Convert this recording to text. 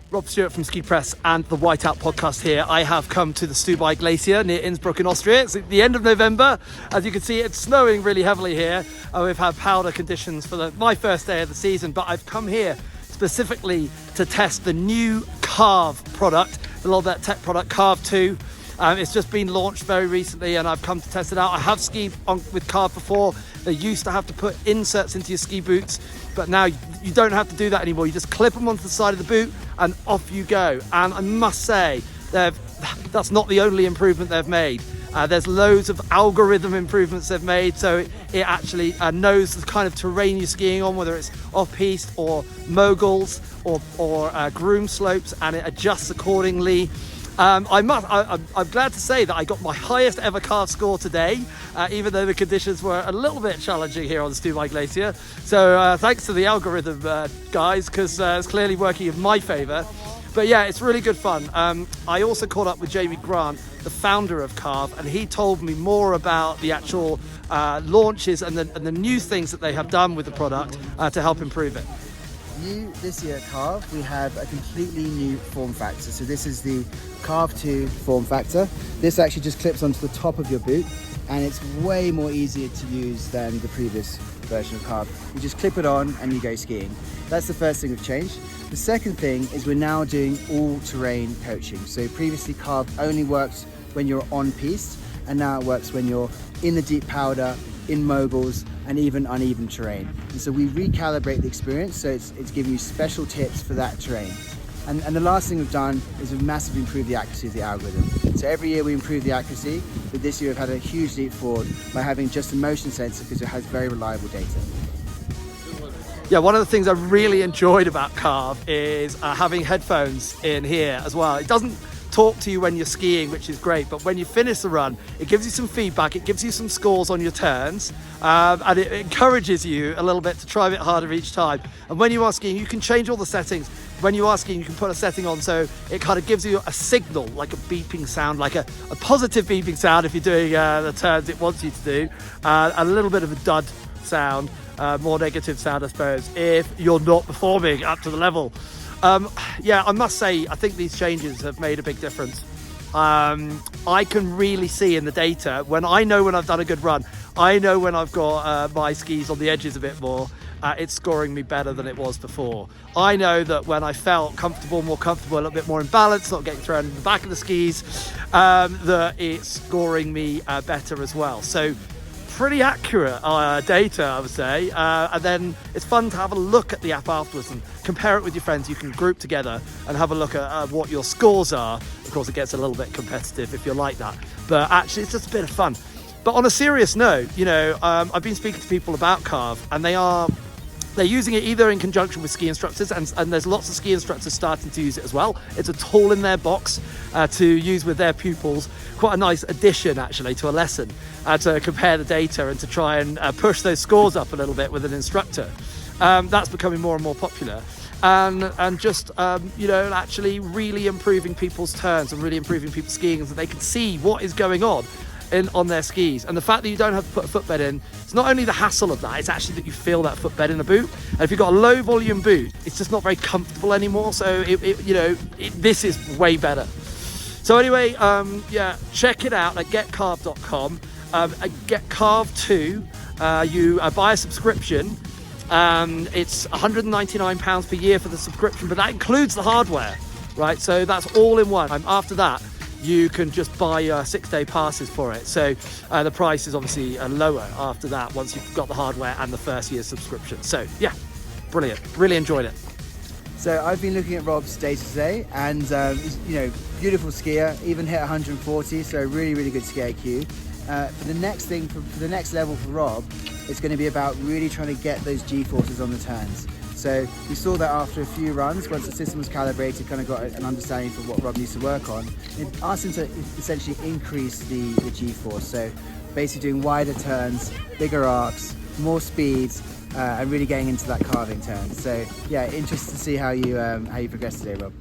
Rob Stewart from Ski Press and the Whiteout podcast here. I have come to the Stubai Glacier near Innsbruck in Austria. It's at the end of November. As you can see, it's snowing really heavily here. We've had powder conditions for my first day of the season, but I've come here specifically to test the new Carve product, the Lolbert Tech product, Carve 2. It's just been launched very recently and I've come to test it out. I have skied with Carve before. They used to have to put inserts into your ski boots, but now you don't have to do that anymore. You just clip them onto the side of the boot and off you go. And I must say, that's not the only improvement they've made. There's loads of algorithm improvements they've made, so it actually knows the kind of terrain you're skiing on, whether it's off-piste or moguls or groom slopes, and it adjusts accordingly. I'm glad to say that I got my highest ever Carve score today, even though the conditions were a little bit challenging here on the Stubai Glacier. So thanks to the algorithm guys, because it's clearly working in my favour. But yeah, it's really good fun. I also caught up with Jamie Grant, the founder of Carve, and he told me more about the actual launches and the new things that they have done with the product to help improve it. New this year at Carve, we have a completely new form factor. So this is the Carve 2 form factor. This actually just clips onto the top of your boot and it's way more easier to use than the previous version of Carve. You just clip it on and you go skiing. That's the first thing we've changed. The second thing is we're now doing all-terrain coaching. So previously Carve only worked when you're on piste, and now it works when you're in the deep powder, in moguls, and even uneven terrain. And so we recalibrate the experience, so it's giving you special tips for that terrain. And the last thing we've done is we've massively improved the accuracy of the algorithm. So every year we improve the accuracy, but this year we've had a huge leap forward by having just a motion sensor because it has very reliable data. Yeah, one of the things I really enjoyed about Carve is having headphones in here as well. It doesn't talk to you when you're skiing, which is great, but when you finish the run, it gives you some feedback, it gives you some scores on your turns, and it encourages you a little bit to try a bit harder each time. And when you are skiing, you can change all the settings. When you are skiing, you can put a setting on so it kind of gives you a signal, like a beeping sound, like a positive beeping sound if you're doing the turns it wants you to do, a little bit of a dud sound, more negative sound, I suppose, if you're not performing up to the level. Yeah, I must say, I think these changes have made a big difference. I can really see in the data, when I've done a good run, I know when I've got my skis on the edges a bit more, it's scoring me better than it was before. I know that when I felt more comfortable, a little bit more in balance, not getting thrown in the back of the skis, that it's scoring me better as well. So pretty accurate data, I would say, and then it's fun to have a look at the app afterwards and compare it with your friends. You can group together and have a look at what your scores are. Of course, it gets a little bit competitive if you're like that, but actually it's just a bit of fun. But on a serious note, I've been speaking to people about Carve, and they're using it either in conjunction with ski instructors, and there's lots of ski instructors starting to use it as well. It's a tool in their box to use with their pupils. Quite a nice addition, actually, to a lesson to compare the data and to try and push those scores up a little bit with an instructor. That's becoming more and more popular. And just, actually really improving people's turns and really improving people's skiing so that they can see what is going on their skis. And the fact that you don't have to put a footbed in, it's not only the hassle of that, it's actually that you feel that footbed in a boot. And if you've got a low volume boot, it's just not very comfortable anymore. So this is way better. So anyway, check it out at getcarve.com. Get Carve 2. You buy a subscription. It's £199 per year for the subscription, but that includes the hardware, right? So that's all in one. After that, you can just buy 6-day passes for it. So the price is obviously lower after that once you've got the hardware and the first year's subscription. So yeah, brilliant. Really enjoyed it. So I've been looking at Rob's data today, and he's, beautiful skier, even hit 140, so really, really good ski IQ. For the next level for Rob, it's going to be about really trying to get those G-forces on the turns. So we saw that after a few runs, once the system was calibrated, kind of got an understanding for what Rob needs to work on. It asked him to essentially increase the G-force. So basically doing wider turns, bigger arcs, more speeds, and really getting into that carving turn. So yeah, interested to see how you progress today, Rob.